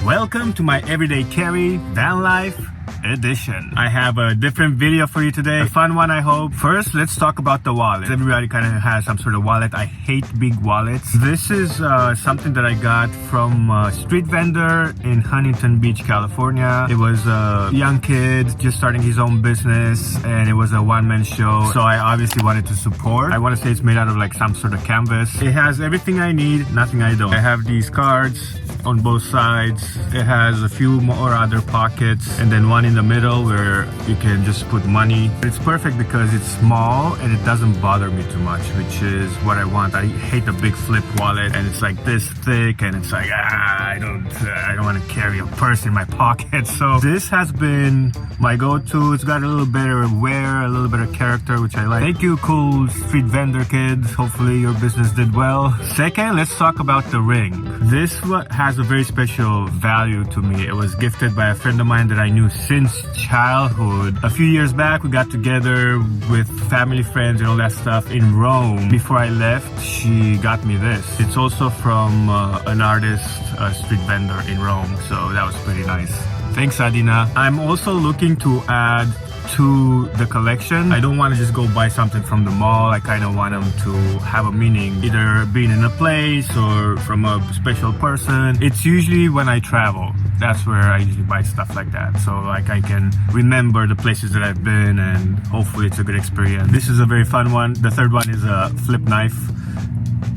Welcome to my everyday carry van life edition. I have a different video for you today, a fun one I hope. First, let's talk about the wallet. Everybody kind of has some sort of wallet. I hate big wallets. This is something that I got from a street vendor in Huntington Beach, California. It was a young kid just starting his own business and it was a one-man show, so I obviously wanted to support. I want to say it's made out of like some sort of canvas. It has everything I need, nothing I don't. I have these cards on both sides. It has a few more other pockets and then one in the middle where you can just put money. It's perfect because it's small and it doesn't bother me too much, which is what I want. I hate a big flip wallet and it's like this thick and it's like I don't want to carry a purse in my pocket. So this has been my go-to. It's got a little better wear, a little bit of character, which I like. Thank you, cool street vendor kids. Hopefully your business did well. Second, let's talk about the ring. This has a very special value to me. It was gifted by a friend of mine that I knew since childhood. A few years back, we got together with family, friends, and all that stuff in Rome. Before I left, she got me this. It's also from an artist, a street vendor in Rome, so that was pretty nice. Thanks, Adina. I'm also looking to add to the collection. I don't want to just go buy something from the mall. I kind of want them to have a meaning, either being in a place or from a special person. It's usually when I travel. That's where I usually buy stuff like that. So like I can remember the places that I've been and hopefully it's a good experience. This is a very fun one. The third one is a flip knife.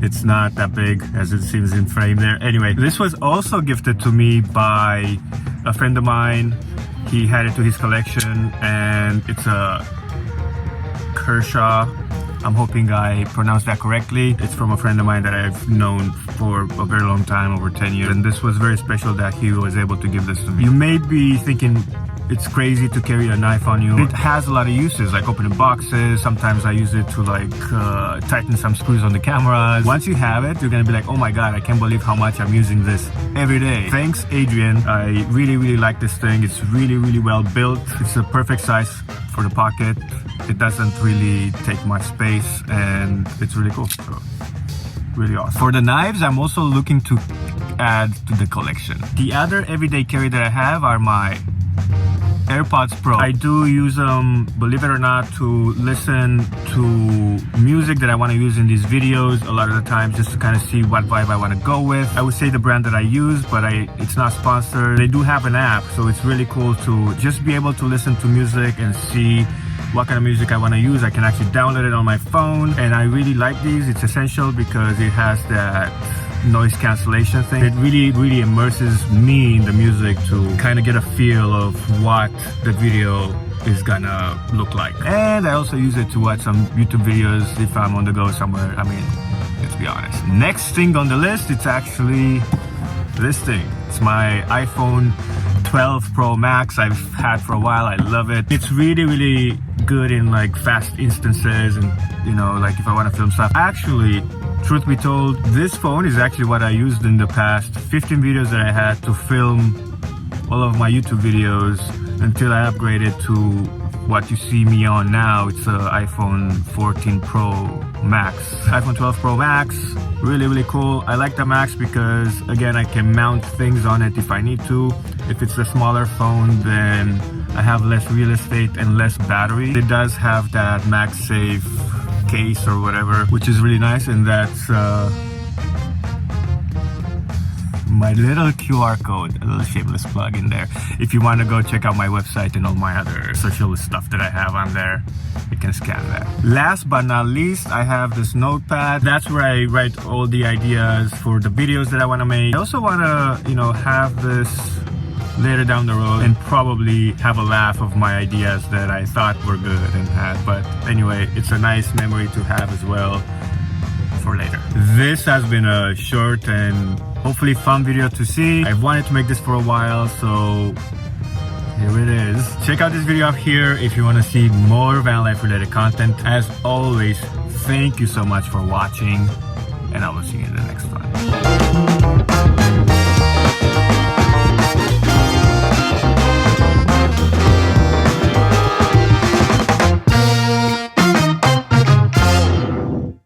It's not that big as it seems in frame there. Anyway, this was also gifted to me by a friend of mine. He had it to his collection and it's a Kershaw. I'm hoping I pronounced that correctly. It's from a friend of mine that I've known for a very long time, over 10 years. And this was very special that he was able to give this to me. You may be thinking it's crazy to carry a knife on you. It has a lot of uses, like opening boxes. Sometimes I use it to like tighten some screws on the cameras. Once you have it, you're gonna be like, oh my God, I can't believe how much I'm using this every day. Thanks, Adrian. I really like this thing. It's really well built. It's the perfect size for the pocket. It doesn't really take much space and it's really cool. So, really awesome. For the knives, I'm also looking to add to the collection. The other everyday carry that I have are my AirPods Pro. I do use them, believe it or not, to listen to music that I want to use in these videos a lot of the times, just to kind of see what vibe I want to go with. I would say the brand that I use, but it's not sponsored. They do have an app, so it's really cool to just be able to listen to music and see what kind of music I want to use. I can actually download it on my phone, and I really like these. It's essential because it has that noise cancellation thing. It really immerses me in the music to kind of get a feel of what the video is gonna look like. And I also use it to watch some YouTube videos if I'm on the go somewhere. I mean, let's be honest. Next thing on the list, it's actually this thing. It's my iPhone 12 Pro Max. I've had for a while. I love it. It's really good in like fast instances and, you know, like if I want to film stuff. Actually, truth be told, this phone is actually what I used in the past 15 videos that I had to film all of my YouTube videos until I upgraded to what you see me on now. It's an iPhone 14 Pro Max. iPhone 12 Pro Max, really cool. I like the Max because, again, I can mount things on it if I need to. If it's a smaller phone, then I have less real estate and less battery. It does have that MagSafe case or whatever, which is really nice, and that's my little QR code, a little shameless plug in there. If you want to go check out my website and all my other social stuff that I have on there, you can scan that. Last but not least, I have this notepad. That's where I write all the ideas for the videos that I want to make. I also want to, you know, have this later down the road and probably have a laugh of my ideas that I thought were good and had. But anyway, it's a nice memory to have as well for later. This has been a short and hopefully fun video to see. I've wanted to make this for a while, so here it is. Check out this video up here if you want to see more van life related content. As always, thank you so much for watching, and I will see you in the next one.